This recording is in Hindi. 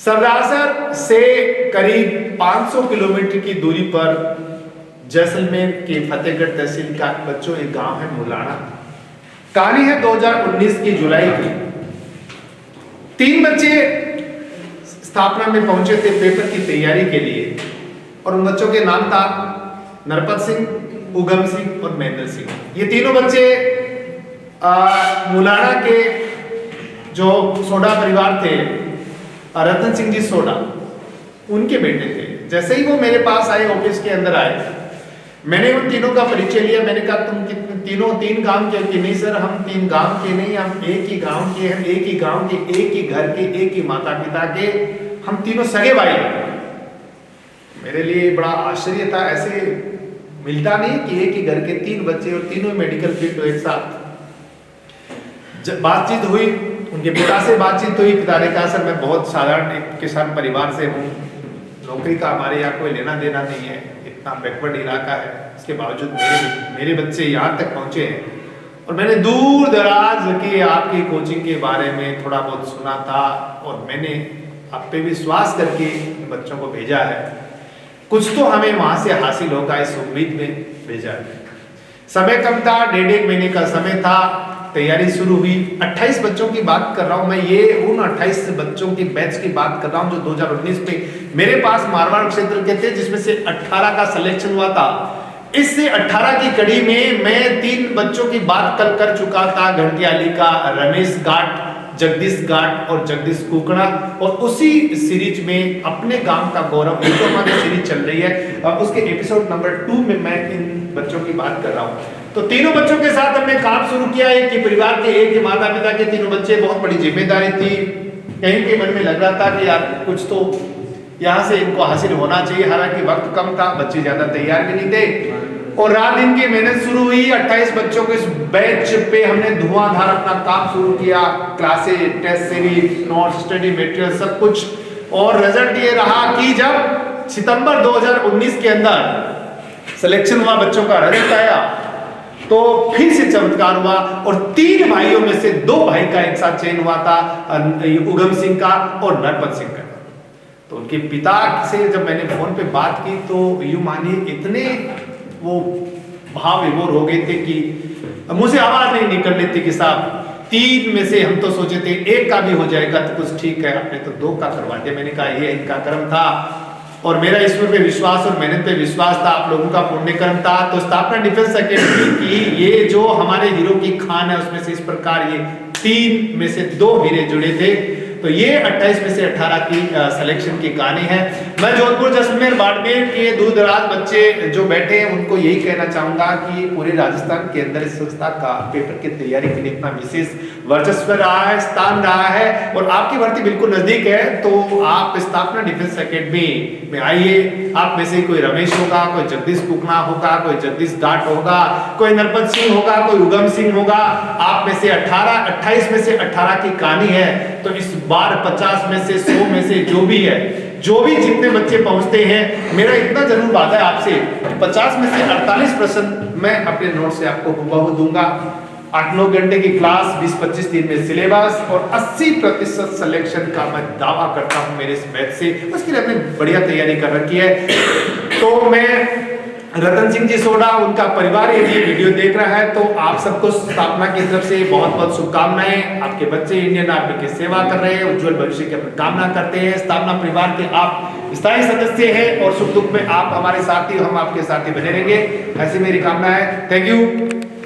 सरदासर से करीब 500 किलोमीटर की दूरी पर जैसलमेर के फतेहगढ़ तहसील का बच्चों एक गांव है मुलाना। कहानी है 2019 की जुलाई की। 3 बच्चे स्थापना में पहुंचे थे पेपर की तैयारी के लिए और उन बच्चों के नाम था नरपत सिंह, उगम सिंह और महेंद्र सिंह। ये तीनों बच्चे मुलाना के जो सोडा परिवार थे, रतन सिंह जी सोडा, उनके बेटे थे। जैसे ही वो मेरे पास आए, ऑफिस के अंदर आए, मैंने उन तीनों का परिचय लिया। मैंने कहा तुम कितने तीनों 3 गांव के? कि नहीं सर, हम 3 गांव के नहीं, हम एक ही गांव के हैं, एक ही गांव के, एक ही घर के, एक ही माता पिता के, हम तीनों सगे भाई हैं। मेरे लिए बड़ा आश्चर्य था, ऐसे मिलता नहीं कि एक ही घर के 3 बच्चे और तीनों मेडिकल फील्ड एक साथ। जब बातचीत हुई, उनके पिता से बातचीत हुई। पिता ने कहा सर मैं बहुत साधारण एक किसान परिवार से हूँ, नौकरी का हमारे यहाँ कोई लेना देना नहीं है, इतना बैकवर्ड इलाका है, इसके बावजूद मेरे बच्चे यहाँ तक पहुँचे हैं। और मैंने दूर दराज के आपकी कोचिंग के बारे में थोड़ा बहुत सुना था और मैंने आप पे विश्वास करके बच्चों को भेजा है। कुछ तो हमें वहाँ से हासिल होगा इस उम्मीद में भेजा है। समय कम था, 1.5 महीने का समय था, तैयारी शुरू हुई। 28 बच्चों की बात कर रहा हूँ मैं, ये उन 28 बच्चों की बैच की बात कर रहा हूँ जो 2019 में मेरे पास मारवाड़ क्षेत्र के थे, जिसमें से 18 का सिलेक्शन हुआ था। इससे 18 की कड़ी में मैं 3 बच्चों की बात कल कर चुका था, घंटियाली का रमेश गाट, जगदीश गाट और जगदीश कुकड़ा। और उसी सीरीज में अपने गांव का गौरव, ये जो हमारी सीरीज चल रही है, उसके एपिसोड नंबर 2 में मैं इन बच्चों की बात कर रहा हूँ। तो तीनों बच्चों के साथ हमने काम शुरू किया। एक ही परिवार के, एक ही माता पिता के 3 बच्चे, बहुत बड़ी जिम्मेदारी थी। कहीं के मन में लग रहा था कि यार कुछ तो यहाँ से इनको हासिल होना चाहिए। हालांकि वक्त कम था, बच्चे ज्यादा तैयार भी नहीं थे और रात दिन की मेहनत शुरू हुई। 28 बच्चों के इस बैच पे हमने धुआंधार अपना काम शुरू किया। Classes, test series, note, study material, सब कुछ। और रिजल्ट ये रहा कि जब सितंबर 2019 के अंदर सिलेक्शन हुआ, बच्चों का रिजल्ट आया, तो फिर से चमत्कार हुआ और 3 भाइयों में से 2 भाई का एक साथ चयन हुआ था, उगम सिंह का और नरपत सिंह का। तो उनके पिता से जब मैंने फोन पे बात की तो यूं मानिए इतने वो भाव विभोर हो गए थे कि मुझे आवाज नहीं निकल रही थी कि साहब 3 में से हम तो सोचे थे 1 का भी हो जाएगा तो कुछ ठीक है, आपने तो 2 का करवा दिया। मैंने कहा ये इनका कर्म था और मेरा ईश्वर पे विश्वास और मेहनत पे विश्वास था, आप लोगों का पुण्य कर्म था। तो स्थापना डिफेंस एकेडमी की ये जो हमारे हीरो की खान है, उसमें से इस प्रकार ये 3 में से 2 हीरे जुड़े थे। तो ये 28 में से 18 की सिलेक्शन की कहानी है। मैं जोधपुर, जैसलमेर, बाड़मेर के दूर दराज बच्चे जो बैठे हैं उनको यही कहना चाहूंगा कि पूरे राजस्थान के अंदर इस संस्था का पेपर की तैयारी के लिए इतना विशेष वर्चस्व रहा है, स्थान रहा है और आपकी भर्ती बिल्कुल नजदीक है। तो आप स्थापना डिफेंस एकेडमी में आइए। आप में से कोई रमेश होगा, कोई जगदीश कुकना होगा, कोई जगदीश गाट होगा, कोई नरपत सिंह होगा, कोई उगम सिंह होगा। आप में से 28 में से 18 की कहानी है। तो इस बार 50 में से 100 में से जो भी है, जो भी जितने बच्चे पहुंचते हैं, मेरा इतना जरूर वादा है आपसे, 50 में से 48% मैं अपने नोट से आपको हुबहू दूंगा। 8-9 घंटे की क्लास, 20-25 दिन में सिलेबस और 80% सिलेक्शन का मैं दावा करता हूं मेरे इस बैच से। उसके लिए हमने बढ़िया तैयारी कर रखी है। तो मैं रतन सिंह जी सोडा, उनका परिवार यदि वीडियो देख रहा है तो आप सबको स्थापना की तरफ से बहुत बहुत शुभकामनाएं। आपके बच्चे इंडियन आर्मी की सेवा कर रहे हैं, उज्जवल भविष्य की कामना करते हैं। स्थापना परिवार के आप स्थायी सदस्य हैं और सुख दुख में आप हमारे साथी, हम आपके साथी बने रहेंगे, ऐसी मेरी कामना है। Thank you.